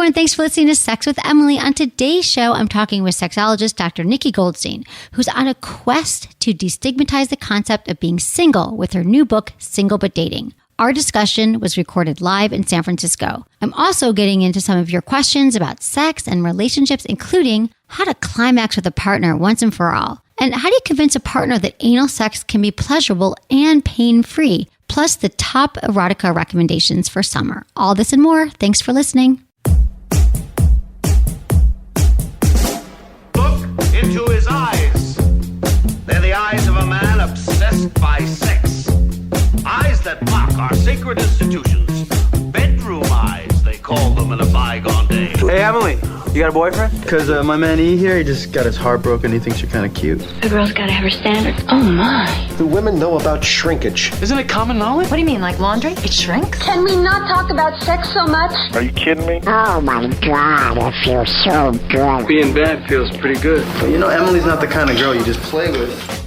everyone. Thanks for listening to Sex with Emily. On today's show, I'm talking with sexologist Dr. Nikki Goldstein, who's on a quest to destigmatize the concept of being single with her new book, Single But Dating. Our discussion was recorded live in San Francisco. I'm also getting into some of your questions about sex and relationships, including how to climax with a partner once and for all. And how do you convince a partner that anal sex can be pleasurable and pain-free? Plus the top erotica recommendations for summer. All this and more. Thanks for listening. Look into his eyes. They're the eyes of a man obsessed by sex. Eyes that mock our sacred institutions. Bedroom eyes, they call them in a bygone day. Hey, Emily, you got a boyfriend? Because my man E here, he just got his heart broken. He thinks you're kind of cute. A girl's got to have her standards. Oh, my. Do women know about shrinkage? Isn't it common knowledge? What do you mean, like laundry? It shrinks? Can we not talk about sex so much? Are you kidding me? Oh my God, it feels so good. Being bad feels pretty good. But you know, Emily's not the kind of girl you just play with.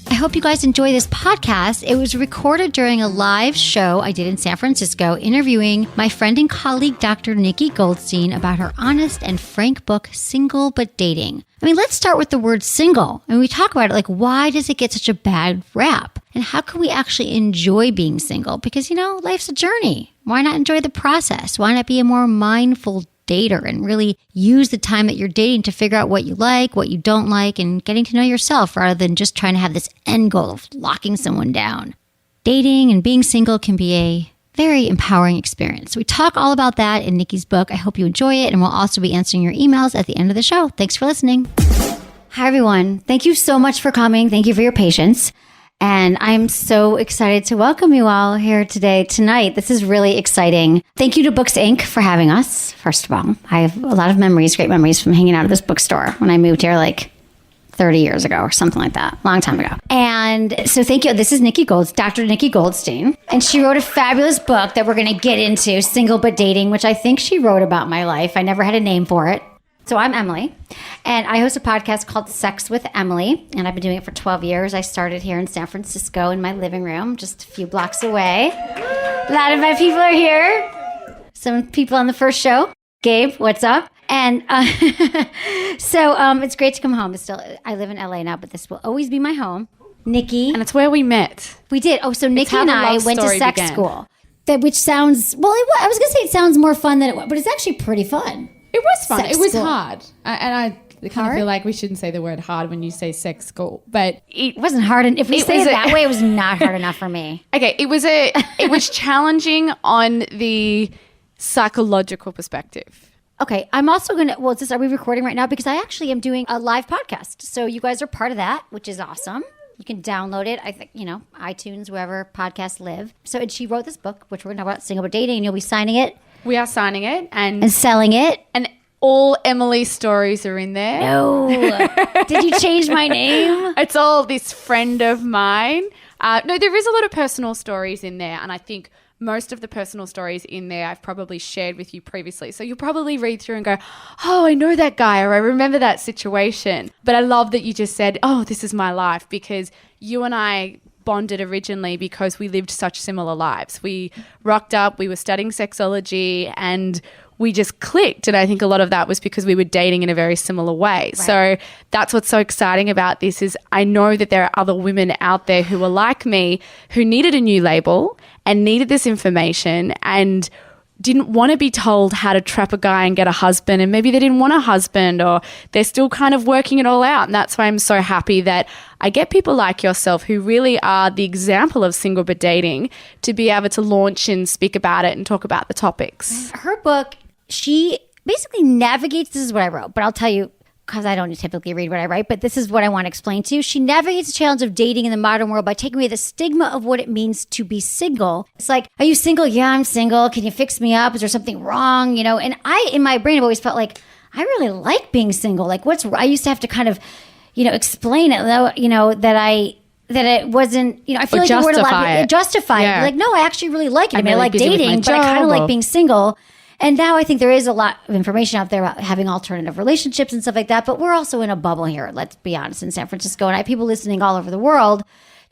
I hope you guys enjoy this podcast. It was recorded during a live show I did in San Francisco, interviewing my friend and colleague, Dr. Nikki Goldstein, about her honest and frank book, Single But Dating. I mean, let's start with the word single. And we talk about it like, why does it get such a bad rap? And how can we actually enjoy being single? Because, you know, life's a journey. Why not enjoy the process? Why not be a more mindful dater and really use the time that you're dating to figure out what you like, what you don't like, and getting to know yourself rather than just trying to have this end goal of locking someone down. Dating and being single can be a very empowering experience. We talk all about that in Nikki's book. I hope you enjoy it, and we'll also be answering your emails at the end of the show. Thanks for listening. Hi, everyone. Thank you so much for coming. Thank you for your patience. And I'm so excited to welcome you all here tonight. This is really exciting. Thank you to Books Inc. for having us, first of all. I have a lot of memories, great memories from hanging out at this bookstore when I moved here like 30 years ago or something like that, long time ago. And so thank you. This is Dr. Nikki Goldstein. And she wrote a fabulous book that we're going to get into, Single But Dating, which I think she wrote about my life. I never had a name for it. So I'm Emily, and I host a podcast called Sex with Emily, and I've been doing it for 12 years. I started here in San Francisco in my living room, just a few blocks away. A lot of my people are here. Some people on the first show. Gabe, what's up? And so it's great to come home. I live in LA now, but this will always be my home. Nikki. And it's where we met. We did. Oh, so Nikki and I went to sex school. Which sounds, well, I was going to say it sounds more fun than it was, but it's actually pretty fun. It was fun. Sex it was school. hard. And I kind of feel like we shouldn't say the word hard when you say sex school. But it wasn't hard. And if we say it that way, it was not hard enough for me. Okay. It was challenging on the psychological perspective. Okay. I'm also going to, are we recording right now? Because I actually am doing a live podcast. So you guys are part of that, which is awesome. You can download it. I think, iTunes, wherever podcasts live. So, and she wrote this book, which we're going to talk about, Single But Dating, and you'll be signing it. We are signing it and selling it. And all Emily's stories are in there. No. Did you change my name? It's all this friend of mine. No, there is a lot of personal stories in there. And I think most of the personal stories in there I've probably shared with you previously. So you'll probably read through and go, oh, I know that guy, or I remember that situation. But I love that you just said, oh, this is my life, because you and I bonded originally because we lived such similar lives. We rocked up, we were studying sexology, and we just clicked. And I think a lot of that was because we were dating in a very similar way. Right. So that's what's so exciting about this is I know that there are other women out there who are like me, who needed a new label and needed this information and didn't want to be told how to trap a guy and get a husband, and maybe they didn't want a husband, or they're still kind of working it all out. And that's why I'm so happy that I get people like yourself who really are the example of single but dating to be able to launch and speak about it and talk about the topics. Her book, she basically navigates, this is what I wrote, but I'll tell you, because I don't typically read what I write, but this is what I want to explain to you. She navigates the challenge of dating in the modern world by taking away the stigma of what it means to be single. It's like, are you single? Yeah, I'm single. Can you fix me up? Is there something wrong? And I, in my brain, have always felt like, I really like being single. Like, I used to have to kind of, explain it, though, that it wasn't, I feel like the word a lot, justify it. Like, no, I actually really like it. I mean, I like dating, but I kind of like being single. And now I think there is a lot of information out there about having alternative relationships and stuff like that. But we're also in a bubble here, let's be honest, in San Francisco. And I have people listening all over the world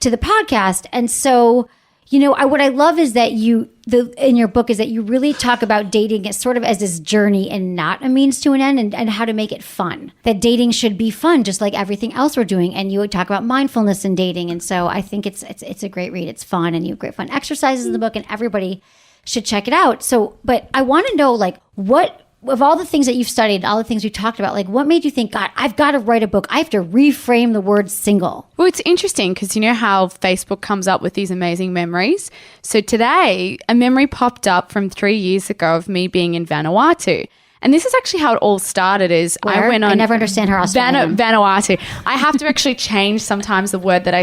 to the podcast. And so, what I love is that in your book is that you really talk about dating as sort of as this journey and not a means to an end, and how to make it fun. That dating should be fun, just like everything else we're doing. And you talk about mindfulness in dating. And so I think it's a great read. It's fun, and you have great fun exercises in the book, and everybody should check it out. So, but I want to know, like, what of all the things that you've studied, all the things we talked about, like, what made you think, God, I've got to write a book. I have to reframe the word single. Well, it's interesting because you know how Facebook comes up with these amazing memories. So today, a memory popped up from 3 years ago of me being in Vanuatu. And this is actually how it all started. I never understand her Australian. Vanuatu. I have to actually change sometimes the words that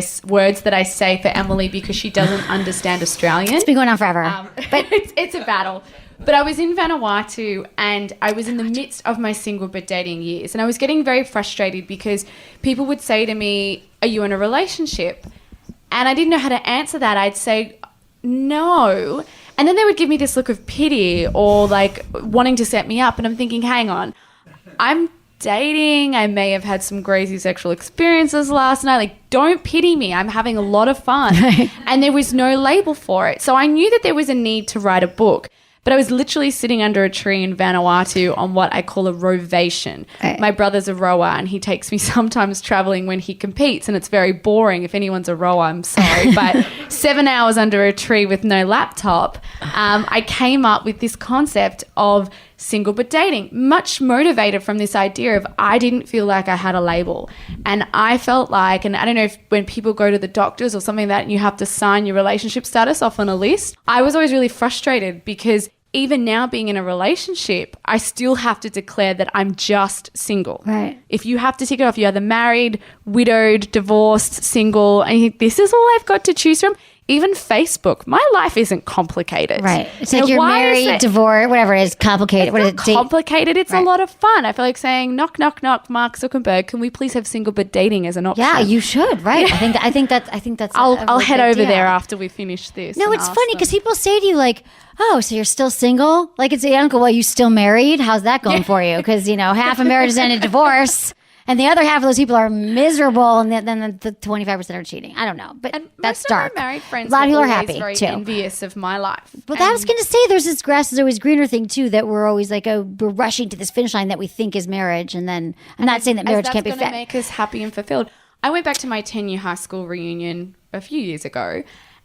I say for Emily because she doesn't understand Australian. It's been going on forever. But it's a battle. But I was in Vanuatu and I was in the midst of my single but dating years. And I was getting very frustrated because people would say to me, are you in a relationship? And I didn't know how to answer that. I'd say, no. And then they would give me this look of pity or like wanting to set me up. And I'm thinking, hang on, I'm dating. I may have had some crazy sexual experiences last night. Like, don't pity me. I'm having a lot of fun. And there was no label for it. So I knew that there was a need to write a book. But I was literally sitting under a tree in Vanuatu on what I call a rovation. Right. My brother's a rower and he takes me sometimes traveling when he competes, and it's very boring. If anyone's a rower, I'm sorry. But 7 hours under a tree with no laptop, I came up with this concept of single but dating, much motivated from this idea of I didn't feel like I had a label. And I felt like, and I don't know if when people go to the doctors or something like that, you have to sign your relationship status off on a list. I was always really frustrated because even now being in a relationship, I still have to declare that I'm just single. Right. If you have to tick it off, you're either married, widowed, divorced, single, and you think this is all I've got to choose from. Even Facebook, my life isn't complicated. Right. It's like you're married, divorced, whatever it is, complicated. It's not complicated. It's a lot of fun. I feel like saying, knock, knock, knock, Mark Zuckerberg, can we please have single but dating as an option? Yeah, you should. Right. Yeah. I think that's. I'll head over there after we finish this. No, it's funny because people say to you like, "Oh, so you're still single?" Like it's uncle. Well, you still married? How's that going for you? Because half of marriages end in divorce. And the other half of those people are miserable, and then the 25% are cheating. I don't know, but and that's most dark. Of my married friends a lot of people are always happy very too. Envious of my life. But I was going to say, there's this grass is always greener thing too. That we're always like, we're rushing to this finish line that we think is marriage, and then I'm not saying that marriage can't be that's fake. going to make us happy and fulfilled. I went back to my 10-year high school reunion a few years ago,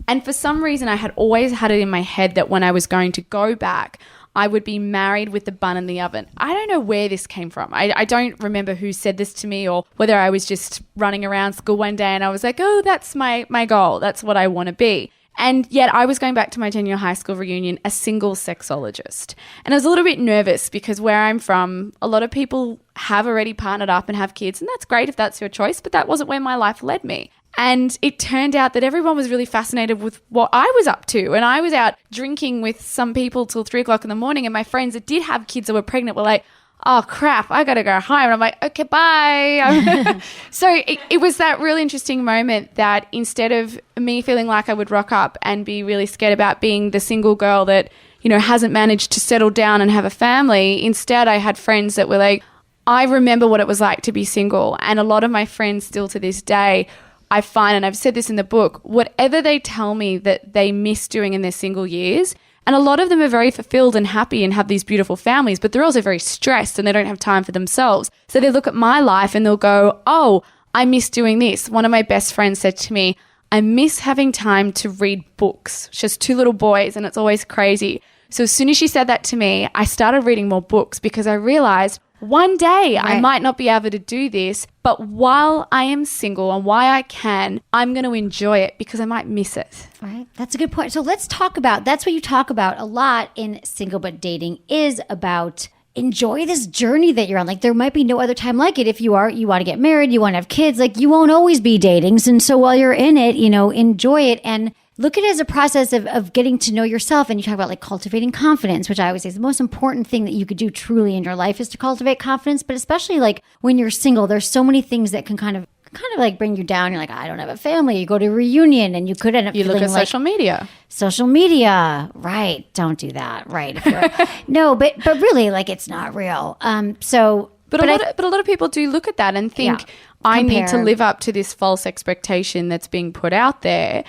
and for some reason, I had always had it in my head that when I was going to go back, I would be married with the bun in the oven. I don't know where this came from. I don't remember who said this to me or whether I was just running around school one day and I was like, oh, that's my goal. That's what I want to be. And yet I was going back to my 10-year high school reunion, a single sexologist. And I was a little bit nervous because where I'm from, a lot of people have already partnered up and have kids. And that's great if that's your choice, but that wasn't where my life led me. And it turned out that everyone was really fascinated with what I was up to. And I was out drinking with some people till 3 o'clock in the morning. And my friends that did have kids that were pregnant were like, oh, crap, I got to go home. And I'm like, okay, bye. So it was that really interesting moment that instead of me feeling like I would rock up and be really scared about being the single girl that, hasn't managed to settle down and have a family, instead I had friends that were like, I remember what it was like to be single. And a lot of my friends still to this day, I find, and I've said this in the book, whatever they tell me that they miss doing in their single years, and a lot of them are very fulfilled and happy and have these beautiful families, but they're also very stressed and they don't have time for themselves. So they look at my life and they'll go, oh, I miss doing this. One of my best friends said to me, I miss having time to read books. She has 2 little boys and it's always crazy. So as soon as she said that to me, I started reading more books because I realized one day I might not be able to do this, but while I am single and while I can, I'm going to enjoy it because I might miss it. Right. That's a good point. So let's talk about, that's what you talk about a lot in Single But Dating is about enjoy this journey that you're on. Like there might be no other time like it. If you want to get married, you want to have kids, like you won't always be dating. And so while you're in it, enjoy it and look at it as a process of getting to know yourself. And you talk about like cultivating confidence, which I always say is the most important thing that you could do truly in your life is to cultivate confidence. But especially like when you're single, there's so many things that can kind of like bring you down. You're like, I don't have a family. You go to a reunion and you could end up you feeling look at like social media. Social media, right? Don't do that, right? No, but really, like it's not real. But a lot of people do look at that and think, I need to live up to this false expectation that's being put out there.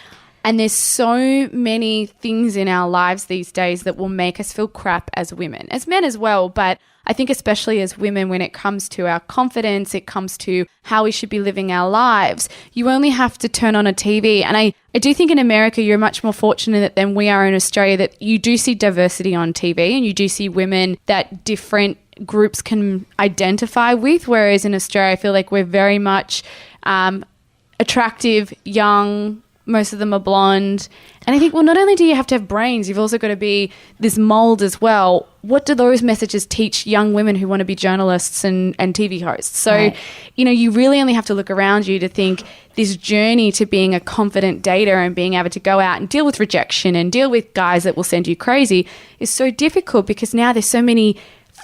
And there's so many things in our lives these days that will make us feel crap as women, as men as well. But I think especially as women, when it comes to our confidence, it comes to how we should be living our lives, you only have to turn on a TV. And I do think in America, you're much more fortunate than we are in Australia, that you do see diversity on TV and you do see women that different groups can identify with. Whereas in Australia, I feel like we're very much attractive, young, most of them are blonde. And I think, well, not only do you have to have brains, you've also got to be this mold as well. What do those messages teach young women who want to be journalists and TV hosts? So, Right. You really only have to look around you to think this journey to being a confident dater and being able to go out and deal with rejection and deal with guys that will send you crazy is so difficult, because now there's so many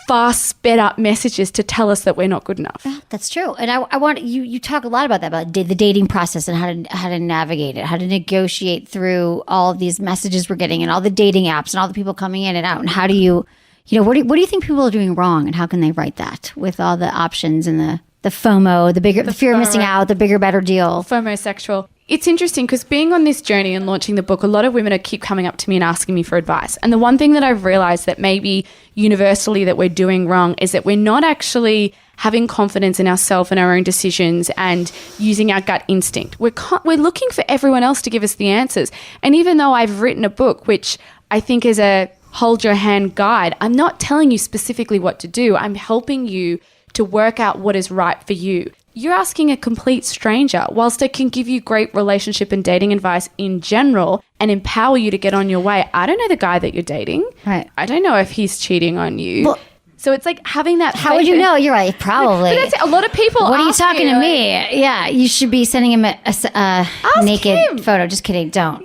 fast sped up messages to tell us that we're not good enough. That's true. And I want you talk a lot about that, about the dating process and how to navigate it, how to negotiate through all of these messages we're getting and all the dating apps and all the people coming in and out. And how do you what do you think people are doing wrong, and how can they right that with all the options and the FOMO, the fear of missing out, the bigger, better deal? FOMO sexual. It's interesting because being on this journey and launching the book, a lot of women keep coming up to me and asking me for advice. And the one thing that I've realized that maybe universally that we're doing wrong is that we're not actually having confidence in ourselves and our own decisions and using our gut instinct. We're looking for everyone else to give us the answers. And even though I've written a book, which I think is a hold your hand guide, I'm not telling you specifically what to do. I'm helping you to work out what is right for you. You're asking a complete stranger, whilst it can give you great relationship and dating advice in general and empower you to get on your way. I don't know the guy that you're dating. Right. I don't know if he's cheating on you. Well, so it's like having that. How would you know? You're right. Probably. But that's it. A lot of people. What are you ask talking to like, me? Yeah, you should be sending him a naked him. photo. Just kidding. Don't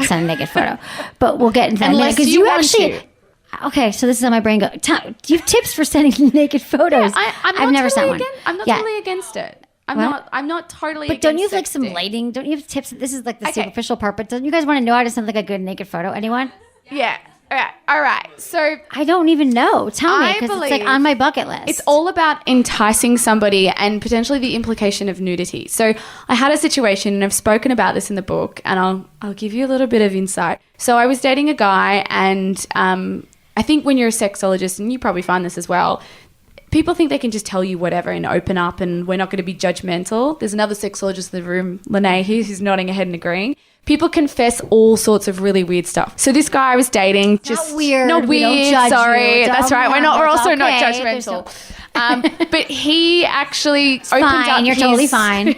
send a naked photo. But we'll get into that Unless because you you want actually. to. Okay, so this is how my brain goes. Do you have tips for sending naked photos? I've never sent one. I'm not totally against it. I'm not totally. But against don't you have like some sexting. lighting? Don't you have tips? This is like the superficial part. But don't you guys want to know how to send like a good naked photo? Anyone? Yeah. All right. So I don't even know. Tell me, because it's like on my bucket list. it's all about enticing somebody and potentially the implication of nudity. So I had a situation, and I've spoken about this in the book, and I'll give you a little bit of insight. So I was dating a guy, and I think when you're a sexologist, and you probably find this as well, people think they can just tell you whatever and open up, and we're not going to be judgmental. There's another sexologist in the room, Lene, who's nodding her head and agreeing. People confess all sorts of really weird stuff. So this guy I was dating, just not weird. Not We don't weird. judge Sorry, you. that's right. We're also not okay. judgmental. But he actually opened fine. up. You're totally fine.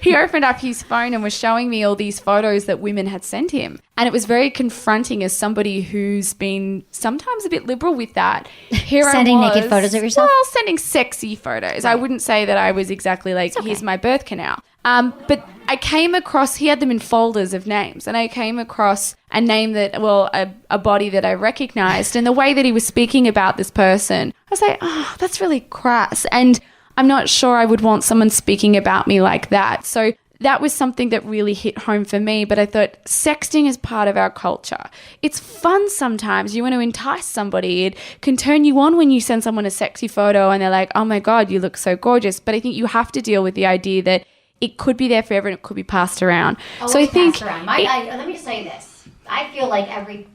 He opened up his phone and was showing me all these photos that women had sent him, and it was very confronting as somebody who's been sometimes a bit liberal with that. Here Sending I was, naked photos of yourself? Well, sending sexy photos. I wouldn't say that I was exactly like, here's my birth canal. But I came across, he had them in folders of names, and I came across a name that, a body that I recognized, and the way that he was speaking about this person, I was like, oh, that's really crass. And I'm not sure I would want someone speaking about me like that. So that was something that really hit home for me. But I thought sexting is part of our culture. It's fun sometimes. You want to entice somebody. It can turn you on when you send someone a sexy photo and they're like, oh my God, you look so gorgeous. But I think you have to deal with the idea that it could be there forever and it could be passed around. So I think let me just say this. I feel like every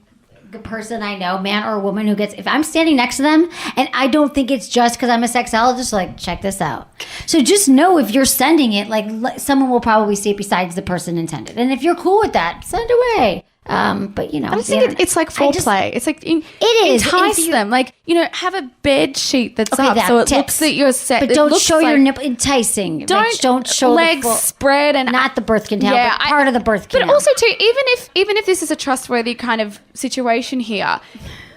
person I know, man or woman, if I'm standing next to them, and I don't think it's just because I'm a sexologist, like, check this out. So just know if you're sending it, like, someone will probably see it besides the person intended. And if you're cool with that, send away. But you know, I just think it's like foreplay. It's like entice them. Like, have a bed sheet that's up so it looks that you're set. But don't show your nipple enticing. Don't show legs the full, spread and not the birth canal, but part of the birth canal. But also too, even if this is a trustworthy kind of situation here,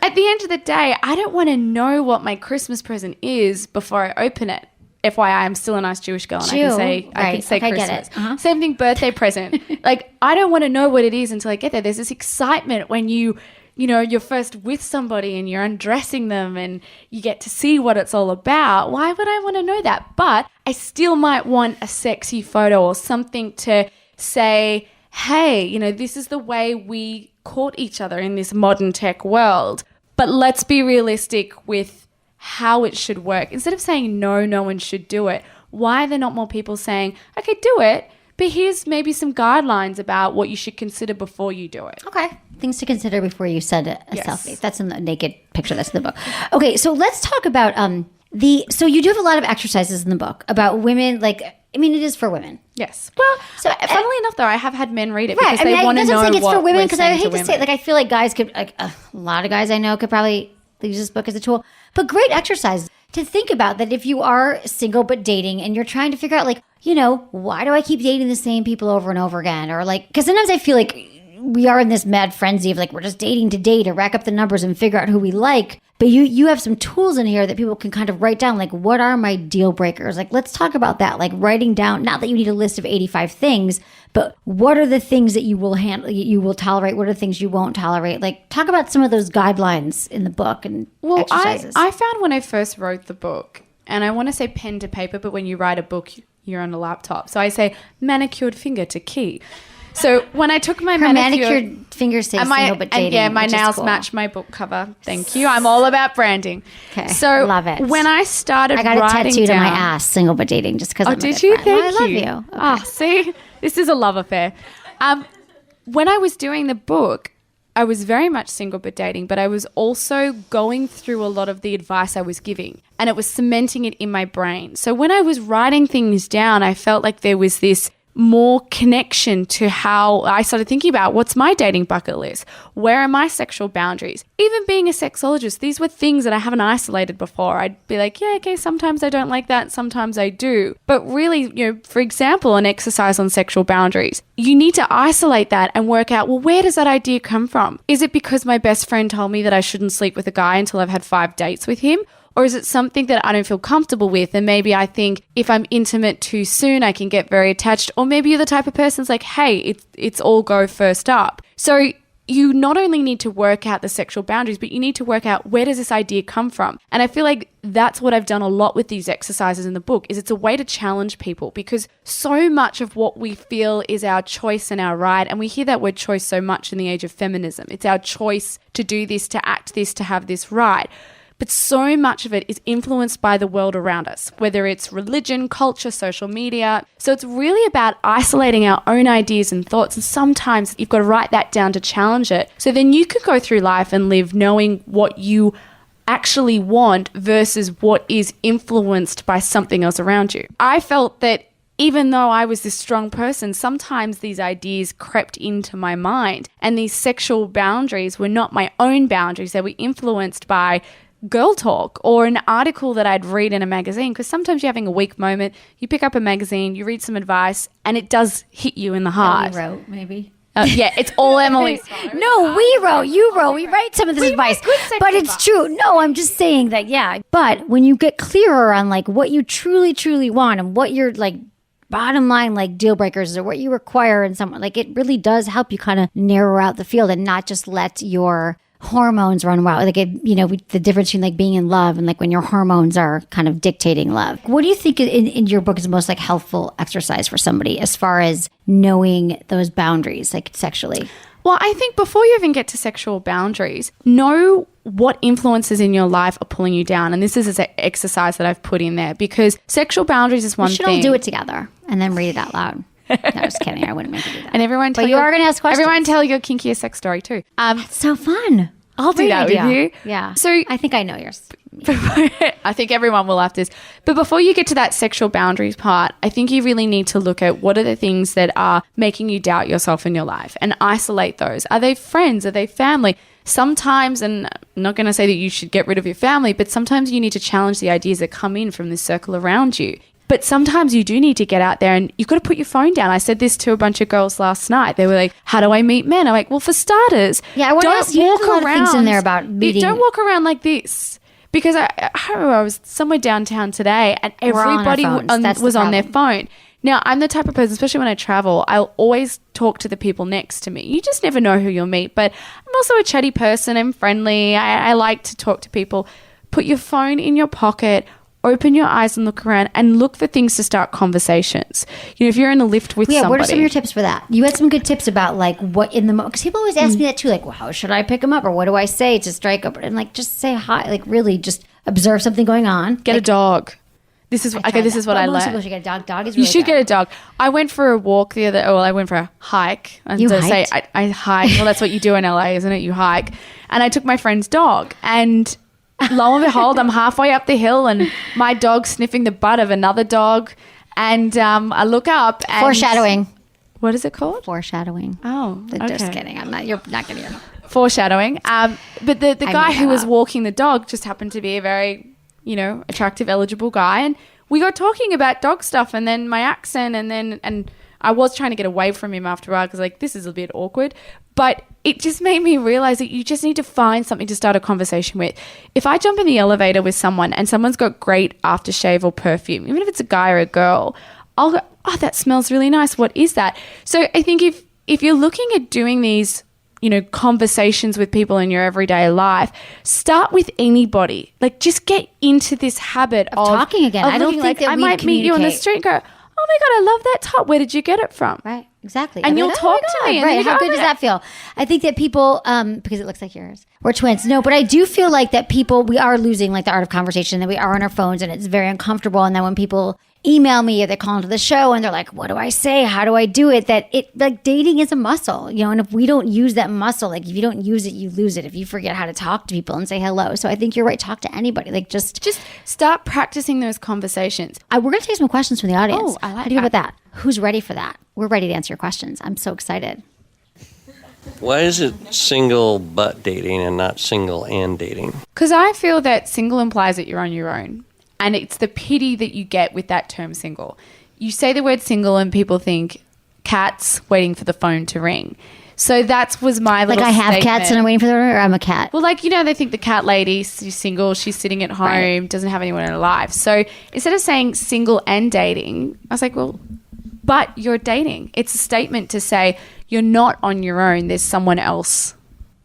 at the end of the day, I don't want to know what my Christmas present is before I open it. FYI, I'm still a nice Jewish girl, and I can say Christmas. Get it. Uh-huh. Same thing, birthday present. Like, I don't want to know what it is until I get there. There's this excitement when you're first with somebody and you're undressing them and you get to see what it's all about. Why would I want to know that? But I still might want a sexy photo or something to say, hey, this is the way we court each other in this modern tech world. But let's be realistic with how it should work. Instead of saying no one should do it, why are there not more people saying, okay, do it, but here's maybe some guidelines about what you should consider before you do it. Okay. Things to consider before you send a Yes. selfie. That's in the naked picture that's in the book. Okay, so let's talk about so you do have a lot of exercises in the book about women, like, I mean, it is for women. Yes. Well, So, funnily enough, though, I have had men read it Right. because they want to that's what know I'm saying. It's for women because I hate to say it. Like, I feel like guys could, like, a lot of guys I know could probably use this book as a tool. But great exercise to think about that if you are single but dating and you're trying to figure out, like, you know, why do I keep dating the same people over and over again? Or like, because sometimes I feel like we are in this mad frenzy of like, we're just dating to date or rack up the numbers and figure out who we like. But you have some tools in here that people can kind of write down, like, what are my deal breakers? Like, let's talk about that. Like, writing down, not that you need a list of 85 things, but what are the things that you will handle, you will tolerate? What are the things you won't tolerate? Like, talk about some of those guidelines in the book and exercises. I found when I first wrote the book, and I want to say pen to paper, but when you write a book, you're on a laptop. So I say manicured finger to key. So when I took my manicured fingers say single but dating. and yeah, my which is nails cool. match my book cover. Thank you. I'm all about branding. Okay, so love it. When I started, I got a writing tattoo to my down- ass, single but dating, just because. Oh, did you? Thank I love you. you. Okay. Ah, see, this is a love affair. When I was doing the book, I was very much single but dating, but I was also going through a lot of the advice I was giving, and it was cementing it in my brain. So when I was writing things down, I felt like there was this more connection to how I started thinking about what's my dating bucket list? Where are my sexual boundaries? Even being a sexologist, these were things that I haven't isolated before. I'd be like, yeah, okay, sometimes I don't like that, sometimes I do. But really, you know, for example, an exercise on sexual boundaries, you need to isolate that and work out, well, where does that idea come from? Is it because my best friend told me that I shouldn't sleep with a guy until I've had 5 dates with him? Or is it something that I don't feel comfortable with? And maybe I think if I'm intimate too soon, I can get very attached. Or maybe you're the type of person that's like, hey, it's all go first up. So you not only need to work out the sexual boundaries, but you need to work out where does this idea come from? And I feel like that's what I've done a lot with these exercises in the book, is it's a way to challenge people, because so much of what we feel is our choice and our right. And we hear that word choice so much in the age of feminism. It's our choice to do this, to act this, to have this right. But so much of it is influenced by the world around us, whether it's religion, culture, social media. So it's really about isolating our own ideas and thoughts. And sometimes you've got to write that down to challenge it. So then you could go through life and live knowing what you actually want versus what is influenced by something else around you. I felt that even though I was this strong person, sometimes these ideas crept into my mind, and these sexual boundaries were not my own boundaries. They were influenced by girl talk or an article that I'd read in a magazine, because sometimes you're having a weak moment, you pick up a magazine, you read some advice, and it does hit you in the heart. We wrote, maybe. Yeah, it's all Emily. No, we wrote, you wrote, we write some of this advice. But it's true. No, I'm just saying that, yeah. But when you get clearer on like what you truly, truly want and what your like bottom line like deal breakers or what you require in someone, like it really does help you kind of narrow out the field and not just let your hormones run wild. Like, you know, the difference between like being in love and like when your hormones are kind of dictating love. What do you think in your book is the most like helpful exercise for somebody as far as knowing those boundaries, like sexually? Well, I think before you even get to sexual boundaries, know what influences in your life are pulling you down. And this is an exercise that I've put in there, because sexual boundaries is one thing. We should all do it together and then read it out loud. No, just kidding. I wouldn't make you do that. And everyone tell but you are going to ask questions. Everyone tell your kinkiest sex story too. It's so fun. I'll do that with you. Yeah. So I think I know yours. I think everyone will have this. But before you get to that sexual boundaries part, I think you really need to look at what are the things that are making you doubt yourself in your life and isolate those. Are they friends? Are they family? Sometimes, and I'm not going to say that you should get rid of your family, but sometimes you need to challenge the ideas that come in from the circle around you. But sometimes you do need to get out there and you've got to put your phone down. I said this to a bunch of girls last night. They were like, how do I meet men? I'm like, well, for starters, yeah, I want to ask you. There's a lot of things in there about meeting. Don't walk around like this. Because I remember I was somewhere downtown today and everybody was on their phone. Now, I'm the type of person, especially when I travel, I'll always talk to the people next to me. You just never know who you'll meet. But I'm also a chatty person. I'm friendly. I like to talk to people. Put your phone in your pocket. Open your eyes and look around and look for things to start conversations. You know, if you're in a lift with somebody. What are some of your tips for that? You had some good tips about like what in the moment. Because people always ask me that too. Like, well, how should I pick them up? Or what do I say to strike up? And like, just say hi. Like really just observe something going on. Get a dog. This is what I Most learned. people should get a dog. Dog is You really should good. get a dog. I went for a walk I went for a hike. And You to say hiked? I hike. Well, that's what you do in LA, isn't it? You hike. And I took my friend's dog, and lo and behold, I'm halfway up the hill, and my dog's sniffing the butt of another dog. And I look up. And Foreshadowing. What is it called? Foreshadowing. Oh, Just okay. kidding. You're not going to hear. Foreshadowing. But the guy made who that was up. walking the dog just happened to be a very, attractive, eligible guy. And we got talking about dog stuff and then my accent and I was trying to get away from him after a while because this is a bit awkward. But it just made me realize that you just need to find something to start a conversation with. If I jump in the elevator with someone and someone's got great aftershave or perfume, even if it's a guy or a girl, I'll go, oh, that smells really nice. What is that? So I think if you're looking at doing these, conversations with people in your everyday life, start with anybody. Just get into this habit of talking again. I don't think that I we might meet you on the communicate. street and go, oh my God, I love that top. Where did you get it from? Right, exactly. And I you'll mean, talk oh to my me. God, And right. then you go, How oh good my does God. that feel? I think that people, because it looks like yours, we're twins. No, but I do feel like that people, we are losing the art of conversation, that we are on our phones and it's very uncomfortable. And then when people email me or they call into the show and they're like, what do I say? How do I do it? That dating is a muscle, and if we don't use that muscle, if you don't use it, you lose it. If you forget how to talk to people and say hello. So I think you're right. Talk to anybody. Just start practicing those conversations. we're going to take some questions from the audience. Oh, I like How do you feel that. about that? Who's ready for that? We're ready to answer your questions. I'm so excited. Why is it single but dating and not single and dating? Because I feel that single implies that you're on your own. And it's the pity that you get with that term single. You say the word single and people think cats waiting for the phone to ring. So that was my little I have statement. cats and I'm waiting for them, or I'm a cat. Well, they think the cat lady, she's single, she's sitting at home, Right. doesn't have anyone in her life. So instead of saying single and dating, I was like, well, but you're dating. It's a statement to say you're not on your own. There's someone else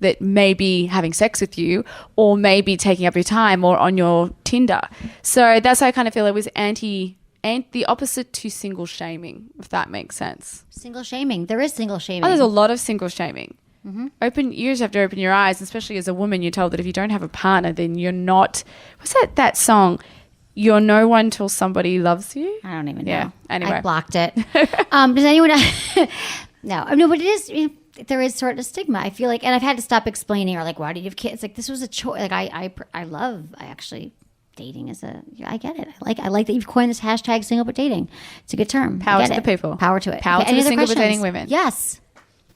that may be having sex with you or maybe taking up your time or on your Tinder. So that's how I kind of feel it was the opposite to single shaming, if that makes sense. Single shaming. There is single shaming. Oh, there's a lot of single shaming. Mm-hmm. You just have to open your eyes, especially as a woman. You're told that if you don't have a partner, then you're not. What's that song? You're no one till somebody loves you. I don't even know. Yeah. Anyway, I blocked it. Does anyone? No, but it is. There is sort of stigma. I feel and I've had to stop explaining, or why do you have kids? This was a choice. I actually. Dating is I get it. I like that you've coined this hashtag single but dating. It's a good term. Power I to get the it. people. Power to it. Power to any the other single but questions? dating women. Yes.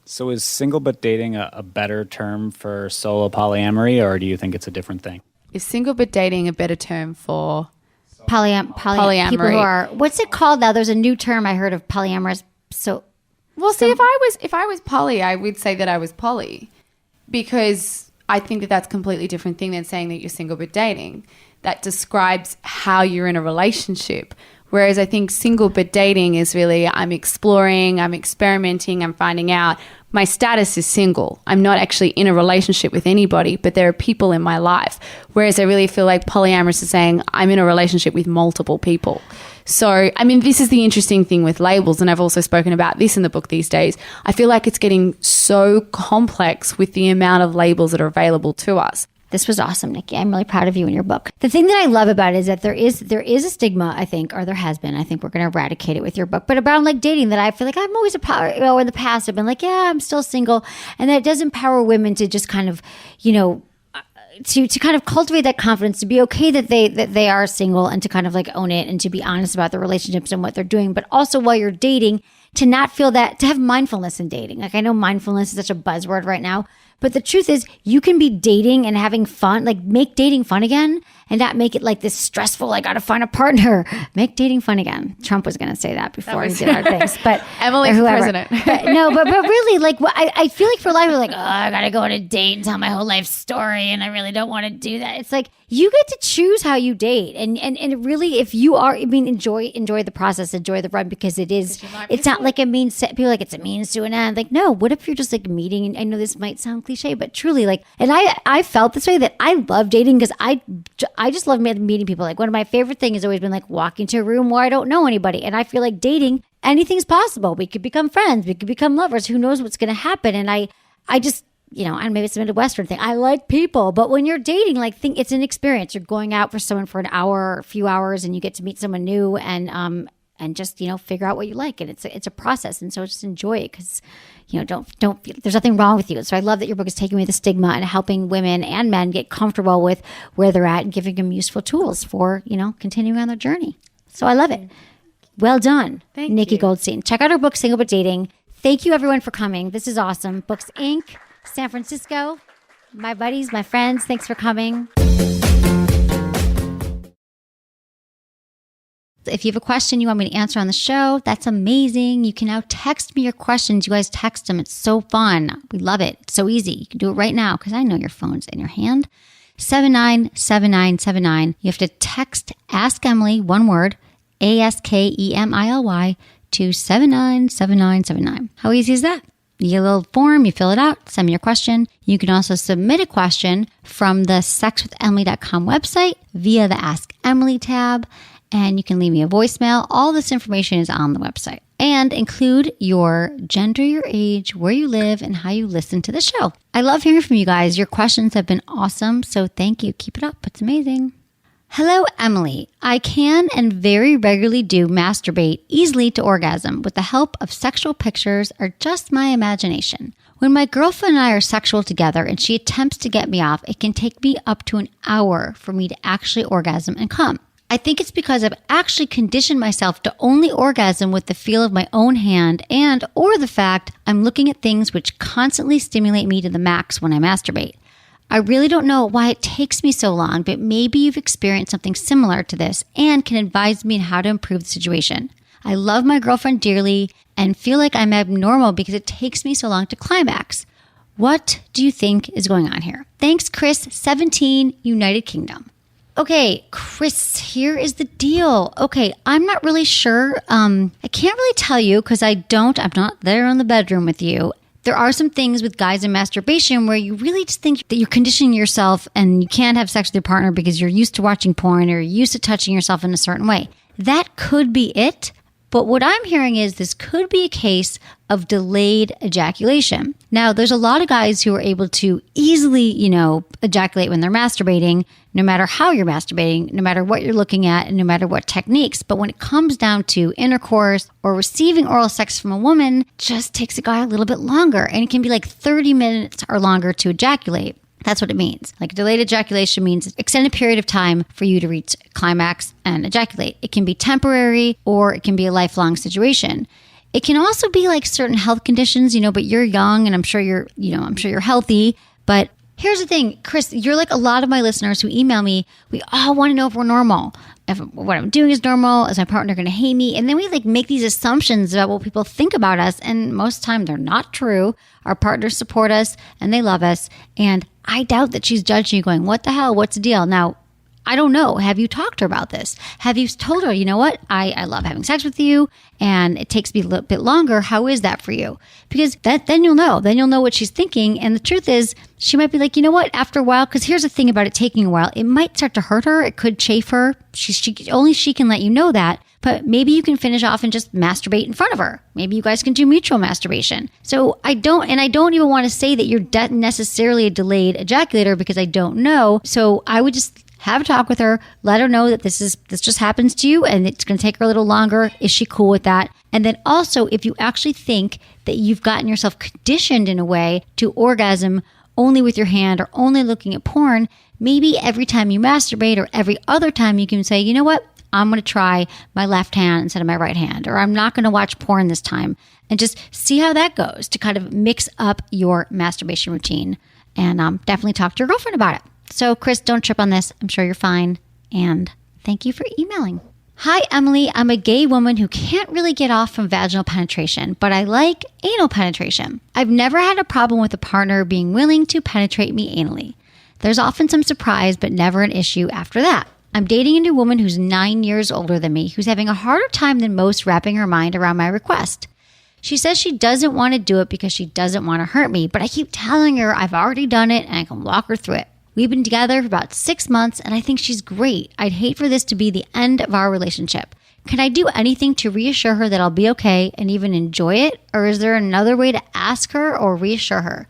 So is single but dating a better term for solo polyamory, or do you think it's a different thing? Is single but dating a better term for Polyamory. People who are, what's it called now? There's a new term I heard of polyamorous. So, well, see, if I was poly, I would say that I was poly, because I think that that's a completely different thing than saying that you're single but dating. That describes how you're in a relationship. Whereas I think single but dating is really, I'm exploring, I'm experimenting, I'm finding out. My status is single. I'm not actually in a relationship with anybody, but there are people in my life. Whereas I really feel like polyamorous is saying I'm in a relationship with multiple people. So, this is the interesting thing with labels, and I've also spoken about this in the book these days. I feel like it's getting so complex with the amount of labels that are available to us. This was awesome, Nikki. I'm really proud of you and your book. The thing that I love about it is that there is a stigma, I think, or there has been. I think we're going to eradicate it with your book. But about dating, that I feel like I'm always in the past I've been I'm still single, and that it does empower women to just kind of, to kind of cultivate that confidence, to be okay that they are single, and to kind of own it, and to be honest about their relationships and what they're doing. But also while you're dating, to not feel that, to have mindfulness in dating. I know mindfulness is such a buzzword right now, but the truth is you can be dating and having fun, make dating fun again, and not make it this stressful, I got to find a partner. Make dating fun again. Trump was going to say that before he did our things, but Emily or for whoever. president. But really, I feel for a lot of people, oh, I got to go on a date and tell my whole life story, and I really don't want to do that. It's you get to choose how you date, and really, if you are, enjoy the process, enjoy the run, because it's not like a means. People it's a means to an end. No, what if you're just meeting? And I know this might sound cliche, but truly, and I felt this way, that I love dating because I just love meeting people. One of my favorite things has always been walking to a room where I don't know anybody, and I feel dating, anything's possible. We could become friends, we could become lovers. Who knows what's going to happen? And I just and maybe it's a Midwestern thing. I like people, but when you're dating, it's an experience. You're going out for someone for an hour, or a few hours, and you get to meet someone new and just, figure out what you like. And it's a process. And so just enjoy it because, don't feel, there's nothing wrong with you. So I love that your book is taking away the stigma and helping women and men get comfortable with where they're at and giving them useful tools for, continuing on their journey. So I love it. Well done, Nikki Goldstein. Check out her book, Single But Dating. Thank you, everyone, for coming. This is awesome. Books Inc., San Francisco. My buddies, my friends, thanks for coming. If you have a question you want me to answer on the show, that's amazing. You can now text me your questions. You guys text them. It's so fun. We love it. It's so easy. You can do it right now because I know your phone's in your hand. 797979. You have to text Ask Emily, one word, ASKEMILY, to 797979. How easy is that? You get a little form, you fill it out, send me your question. You can also submit a question from the sexwithemily.com website via the Ask Emily tab. And you can leave me a voicemail. All this information is on the website. And include your gender, your age, where you live, and how you listen to the show. I love hearing from you guys. Your questions have been awesome, so thank you. Keep it up. It's amazing. Hello, Emily. I can and very regularly do masturbate easily to orgasm with the help of sexual pictures or just my imagination. When my girlfriend and I are sexual together and she attempts to get me off, it can take me up to an hour for me to actually orgasm and come. I think it's because I've actually conditioned myself to only orgasm with the feel of my own hand or the fact I'm looking at things which constantly stimulate me to the max when I masturbate. I really don't know why it takes me so long, but maybe you've experienced something similar to this and can advise me on how to improve the situation. I love my girlfriend dearly and feel like I'm abnormal because it takes me so long to climax. What do you think is going on here? Thanks, Chris, 17, United Kingdom. Okay, Chris, here is the deal. Okay, I'm not really sure. I can't really tell you because I'm not there in the bedroom with you. There are some things with guys in masturbation where you really just think that you're conditioning yourself and you can't have sex with your partner because you're used to watching porn or you're used to touching yourself in a certain way. That could be it. But what I'm hearing is this could be a case of delayed ejaculation. Now, there's a lot of guys who are able to easily, ejaculate when they're masturbating, no matter how you're masturbating, no matter what you're looking at, and no matter what techniques. But when it comes down to intercourse or receiving oral sex from a woman, it just takes a guy a little bit longer. And it can be like 30 minutes or longer to ejaculate. That's what it means. Like delayed ejaculation means an extended period of time for you to reach climax and ejaculate. It can be temporary or it can be a lifelong situation. It can also be like certain health conditions, but you're young and I'm sure you're healthy. But here's the thing, Chris, you're like a lot of my listeners who email me. We all want to know if we're normal. If what I'm doing is normal, is my partner going to hate me? And then we make these assumptions about what people think about us. And most of the time they're not true. Our partners support us and they love us. And I doubt that she's judging you going, what the hell? What's the deal? Now, I don't know. Have you talked to her about this? Have you told her, you know what? I love having sex with you and it takes me a little bit longer. How is that for you? Because then you'll know. Then you'll know what she's thinking. And the truth is, she might be like, you know what? After a while, because here's the thing about it taking a while, it might start to hurt her. It could chafe her. Only she can let you know that. But maybe you can finish off and just masturbate in front of her. Maybe you guys can do mutual masturbation. So I don't even want to say that you're necessarily a delayed ejaculator because I don't know. So I would just have a talk with her, let her know that this just happens to you and it's going to take her a little longer. Is she cool with that? And then also, if you actually think that you've gotten yourself conditioned in a way to orgasm only with your hand or only looking at porn, maybe every time you masturbate or every other time you can say, you know what? I'm going to try my left hand instead of my right hand, or I'm not going to watch porn this time, and just see how that goes to kind of mix up your masturbation routine. And definitely talk to your girlfriend about it. So, Chris, don't trip on this. I'm sure you're fine. And thank you for emailing. Hi, Emily. I'm a gay woman who can't really get off from vaginal penetration, but I like anal penetration. I've never had a problem with a partner being willing to penetrate me anally. There's often some surprise, but never an issue after that. I'm dating a new woman who's 9 years older than me, who's having a harder time than most wrapping her mind around my request. She says she doesn't want to do it because she doesn't want to hurt me, but I keep telling her I've already done it and I can walk her through it. We've been together for about 6 months and I think she's great. I'd hate for this to be the end of our relationship. Can I do anything to reassure her that I'll be okay and even enjoy it? Or is there another way to ask her or reassure her?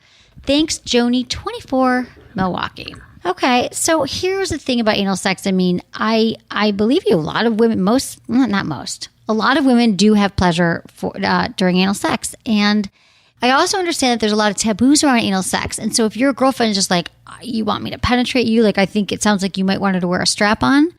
Thanks, Joni24, Milwaukee. Okay, so here's the thing about anal sex. I mean, I believe you. A lot of women, a lot of women do have pleasure during anal sex. And I also understand that there's a lot of taboos around anal sex. And so if your girlfriend is just like, you want me to penetrate you, like I think it sounds like you might want her to wear a strap on.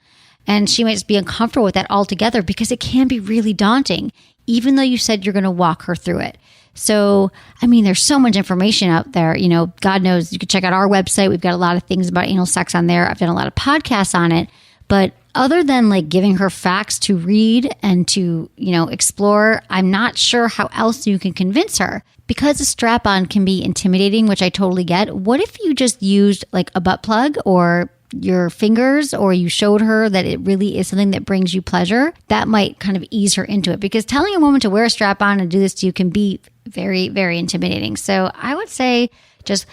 And she might just be uncomfortable with that altogether because it can be really daunting, even though you said you're going to walk her through it. So, I mean, there's so much information out there. You know, God knows you can check out our website. We've got a lot of things about anal sex on there. I've done a lot of podcasts on it. But other than like giving her facts to read and to, explore, I'm not sure how else you can convince her. Because a strap-on can be intimidating, which I totally get. What if you just used like a butt plug or your fingers, or you showed her that it really is something that brings you pleasure? That might kind of ease her into it, because telling a woman to wear a strap-on and do this to you can be very, very intimidating. So I would say just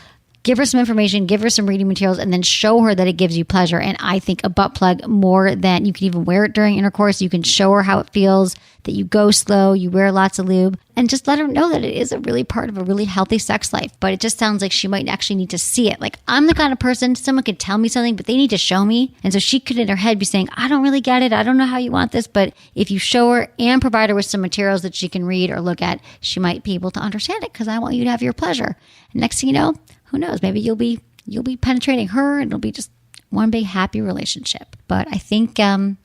give her some information, give her some reading materials, and then show her that it gives you pleasure. And I think a butt plug, more than you can even wear it during intercourse, you can show her how it feels, that you go slow, you wear lots of lube, and just let her know that it is a really part of a really healthy sex life. But it just sounds like she might actually need to see it. Like, I'm the kind of person, someone could tell me something, but they need to show me. And so she could in her head be saying, I don't really get it. I don't know how you want this. But if you show her and provide her with some materials that she can read or look at, she might be able to understand it, because I want you to have your pleasure. And next thing you know, who knows? Maybe you'll be penetrating her, and it'll be just one big happy relationship. But I think you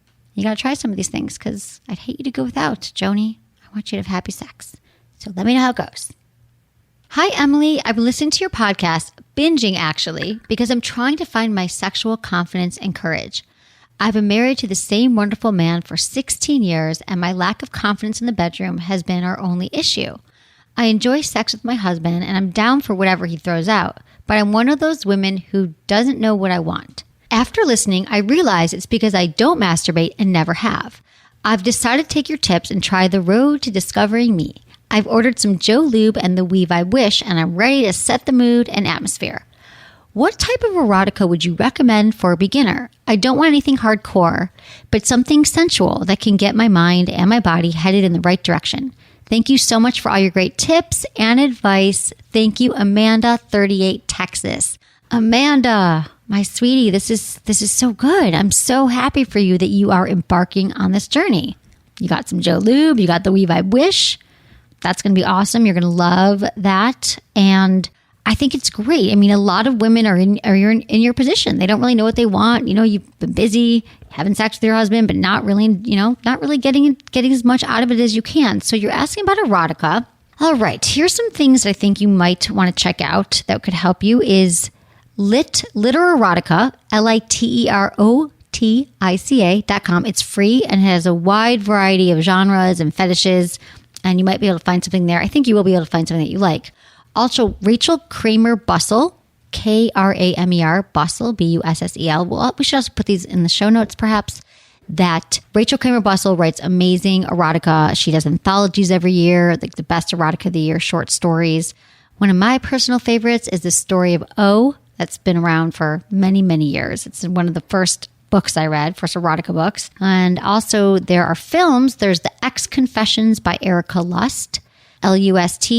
got to try some of these things, because I'd hate you to go without. Joni, I want you to have happy sex. So let me know how it goes. Hi, Emily. I've been listening to your podcast, binging actually, because I'm trying to find my sexual confidence and courage. I've been married to the same wonderful man for 16 years, and my lack of confidence in the bedroom has been our only issue. I enjoy sex with my husband, and I'm down for whatever he throws out, but I'm one of those women who doesn't know what I want. After listening, I realize it's because I don't masturbate and never have. I've decided to take your tips and try the road to discovering me. I've ordered some Joe Lube and the Weave I Wish, and I'm ready to set the mood and atmosphere. What type of erotica would you recommend for a beginner? I don't want anything hardcore, but something sensual that can get my mind and my body headed in the right direction. Thank you so much for all your great tips and advice. Thank you, Amanda, 38, Texas. Amanda, my sweetie, this is so good. I'm so happy for you that you are embarking on this journey. You got some Joe Lube, you got the Weave I Wish. That's going to be awesome. You're going to love that. And I think it's great. I mean, a lot of women are in your position. They don't really know what they want. You know, you've been busy having sex with your husband, but not really getting as much out of it as you can. So you're asking about erotica. All right. Here's some things that I think you might want to check out that could help you is Litter Erotica, LITEROTICA.com. It's free and has a wide variety of genres and fetishes, and you might be able to find something there. I think you will be able to find something that you like. Also, Rachel Kramer Bussell, Kramer Bussell, Bussel. Well, we should also put these in the show notes, perhaps. That Rachel Kramer Bussell writes amazing erotica. She does anthologies every year, like the best erotica of the year, short stories. One of my personal favorites is the story of O, that's been around for many, many years. It's one of the first books I read, first erotica books. And also there are films. There's The X Confessions by Erica Lust, Lust.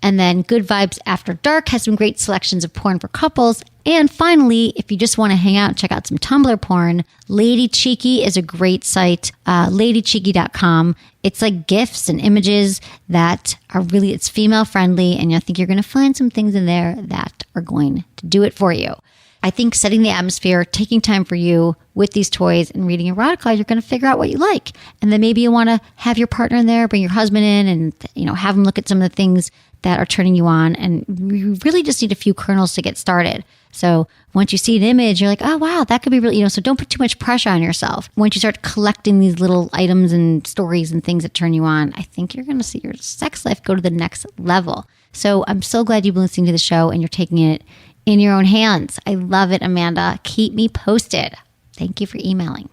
And then Good Vibes After Dark has some great selections of porn for couples. And finally, if you just want to hang out and check out some Tumblr porn, Lady Cheeky is a great site, ladycheeky.com. It's like GIFs and images that are really, it's female friendly. And I think you're going to find some things in there that are going to do it for you. I think setting the atmosphere, taking time for you with these toys and reading erotica, you're going to figure out what you like. And then maybe you want to have your partner in there, bring your husband in and, have them look at some of the things that are turning you on. And you really just need a few kernels to get started. So once you see an image, you're like, oh, wow, that could be really, so don't put too much pressure on yourself. Once you start collecting these little items and stories and things that turn you on, I think you're going to see your sex life go to the next level. So I'm so glad you've been listening to the show and you're taking it in your own hands. I love it, Amanda. Keep me posted. Thank you for emailing.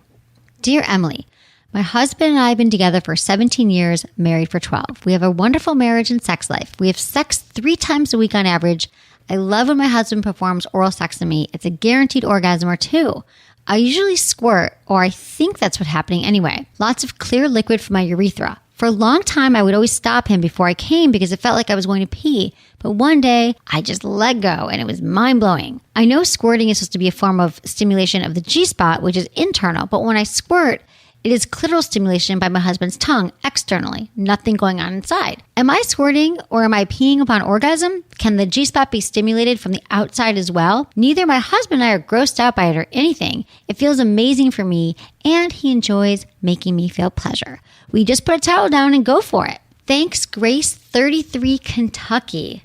Dear Emily, my husband and I have been together for 17 years, married for 12. We have a wonderful marriage and sex life. We have sex 3 times a week on average. I love when my husband performs oral sex to me. It's a guaranteed orgasm or 2. I usually squirt, or I think that's what's happening anyway. Lots of clear liquid from my urethra. For a long time, I would always stop him before I came because it felt like I was going to pee. But one day, I just let go and it was mind-blowing. I know squirting is supposed to be a form of stimulation of the G-spot, which is internal. But when I squirt, it is clitoral stimulation by my husband's tongue externally, nothing going on inside. Am I squirting or am I peeing upon orgasm? Can the G-spot be stimulated from the outside as well? Neither my husband and I are grossed out by it or anything. It feels amazing for me and he enjoys making me feel pleasure. We just put a towel down and go for it. Thanks, Grace, 33, Kentucky.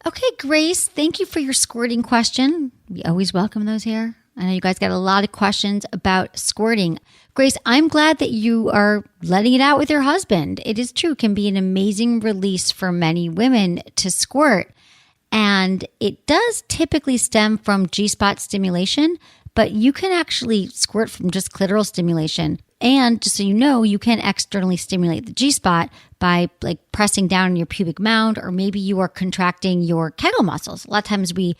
Okay, Grace, thank you for your squirting question. We always welcome those here. I know you guys got a lot of questions about squirting. Grace, I'm glad that you are letting it out with your husband. It is true, it can be an amazing release for many women to squirt. And it does typically stem from G-spot stimulation, but you can actually squirt from just clitoral stimulation. And just so you know, you can externally stimulate the G-spot by like pressing down on your pubic mound, or maybe you are contracting your Kegel muscles. A lot of times we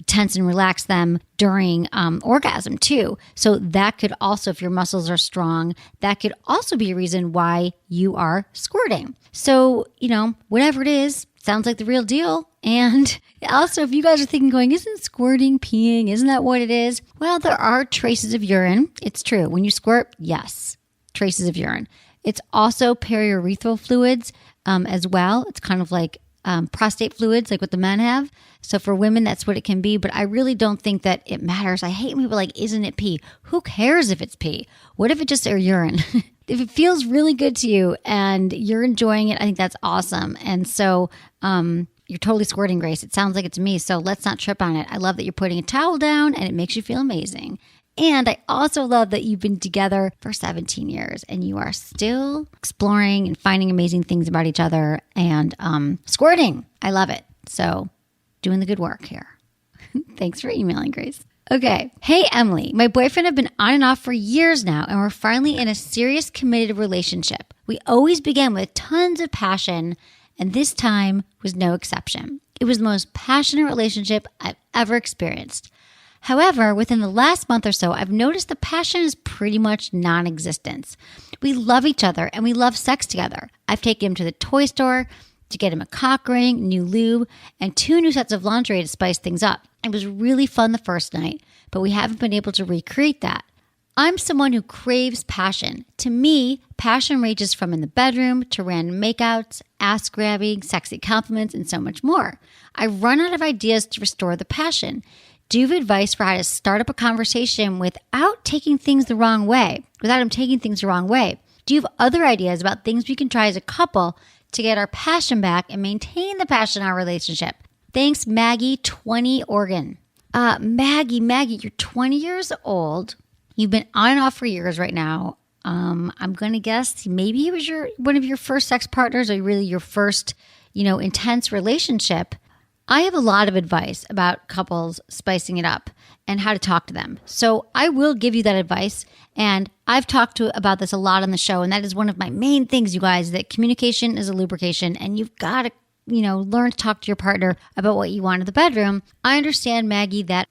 tense and relax them during orgasm too. So that could also, if your muscles are strong, that could also be a reason why you are squirting. So, whatever it is, sounds like the real deal. And also, if you guys are thinking going, isn't squirting peeing? Isn't that what it is? Well, there are traces of urine. It's true. When you squirt, yes, traces of urine. It's also periurethral fluids as well. It's kind of like prostate fluids, like what the men have. So for women, that's what it can be. But I really don't think that it matters. I hate people like, isn't it pee? Who cares if it's pee? What if it just are urine? If it feels really good to you and you're enjoying it, I think that's awesome. And so you're totally squirting, Grace. It sounds like it's me. So let's not trip on it. I love that you're putting a towel down and it makes you feel amazing. And I also love that you've been together for 17 years and you are still exploring and finding amazing things about each other and squirting. I love it. So doing the good work here. Thanks for emailing, Grace. Okay. Hey, Emily. My boyfriend have been on and off for years now, and we're finally in a serious, committed relationship. We always began with tons of passion, and this time was no exception. It was the most passionate relationship I've ever experienced. However, within the last month or so, I've noticed the passion is pretty much non-existent. We love each other, and we love sex together. I've taken him to the toy store to get him a cock ring, new lube, and 2 new sets of lingerie to spice things up. It was really fun the first night, but we haven't been able to recreate that. I'm someone who craves passion. To me, passion ranges from in the bedroom to random makeouts, ass grabbing, sexy compliments, and so much more. I run out of ideas to restore the passion. Do you have advice for how to start up a conversation without taking things the wrong way? Without him taking things the wrong way? Do you have other ideas about things we can try as a couple to get our passion back and maintain the passion in our relationship? Thanks, Maggie, 20, Oregon. Maggie, you're 20 years old. You've been on and off for years right now. I'm going to guess maybe it was one of your first sex partners or really your first, intense relationship. I have a lot of advice about couples spicing it up and how to talk to them. So I will give you that advice. And I've talked about this a lot on the show. And that is one of my main things, you guys, that communication is a lubrication and you've got to learn to talk to your partner about what you want in the bedroom. I understand, Maggie, that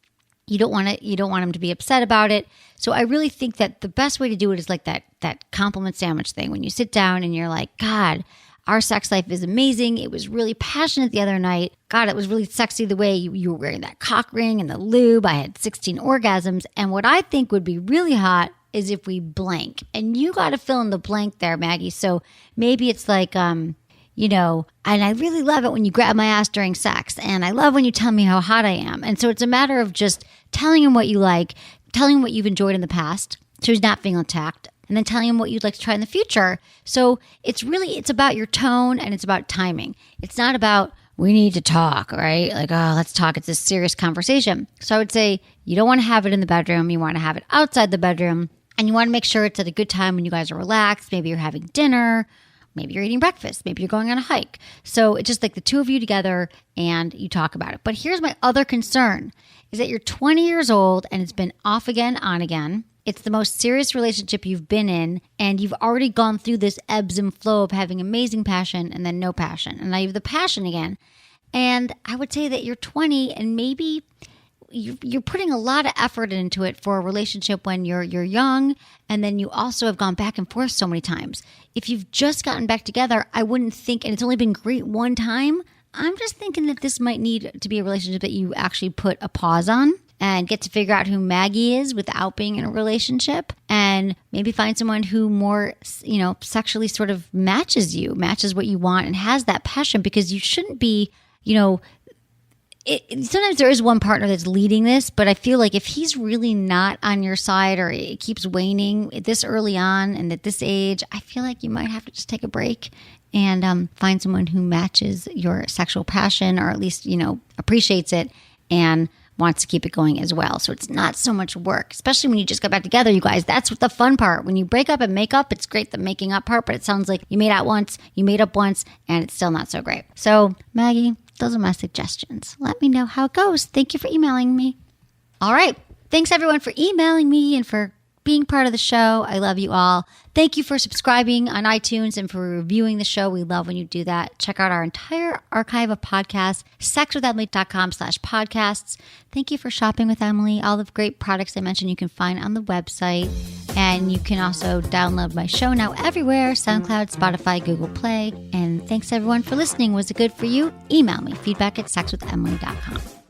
you don't want him to be upset about it. So I really think that the best way to do it is like that compliment sandwich thing. When you sit down and you're like, God, our sex life is amazing. It was really passionate the other night. God, it was really sexy the way you were wearing that cock ring and the lube. I had 16 orgasms. And what I think would be really hot is if we blank. And you got to fill in the blank there, Maggie. So maybe it's like, and I really love it when you grab my ass during sex. And I love when you tell me how hot I am. And so it's a matter of just telling him what you like, telling him what you've enjoyed in the past, so he's not feeling attacked, and then telling him what you'd like to try in the future. So it's about your tone and it's about timing. It's not about, we need to talk, right? Like, let's talk. It's a serious conversation. So I would say you don't want to have it in the bedroom. You want to have it outside the bedroom. And you want to make sure it's at a good time when you guys are relaxed. Maybe you're having dinner. Maybe you're eating breakfast. Maybe you're going on a hike. So it's just like the two of you together and you talk about it. But here's my other concern is that you're 20 years old and it's been off again, on again. It's the most serious relationship you've been in and you've already gone through this ebbs and flow of having amazing passion and then no passion. And now you have the passion again. And I would say that you're 20 and maybe you're putting a lot of effort into it for a relationship when you're young, and then you also have gone back and forth so many times. If you've just gotten back together, I wouldn't think, and it's only been great one time, I'm just thinking that this might need to be a relationship that you actually put a pause on and get to figure out who Maggie is without being in a relationship, and maybe find someone who more, sexually sort of matches what you want, and has that passion, because you shouldn't be, sometimes there is one partner that's leading this, but I feel like if he's really not on your side, or it keeps waning this early on and at this age, I feel like you might have to just take a break and find someone who matches your sexual passion, or at least, appreciates it and wants to keep it going as well. So it's not so much work, especially when you just got back together, you guys. That's the fun part. When you break up and make up, it's great, the making up part, but it sounds like you made up once, and it's still not so great. So Maggie, those are my suggestions. Let me know how it goes. Thank you for emailing me. All right. Thanks everyone for emailing me and for being part of the show. I love you all. Thank you for subscribing on iTunes and for reviewing the show. We love when you do that. Check out our entire archive of podcasts, sexwithemily.com/podcasts. Thank you for shopping with Emily. All the great products I mentioned you can find on the website. And you can also download my show now everywhere: SoundCloud, Spotify, Google Play. And thanks everyone for listening. Was it good for you? Email me, feedback@sexwithemily.com.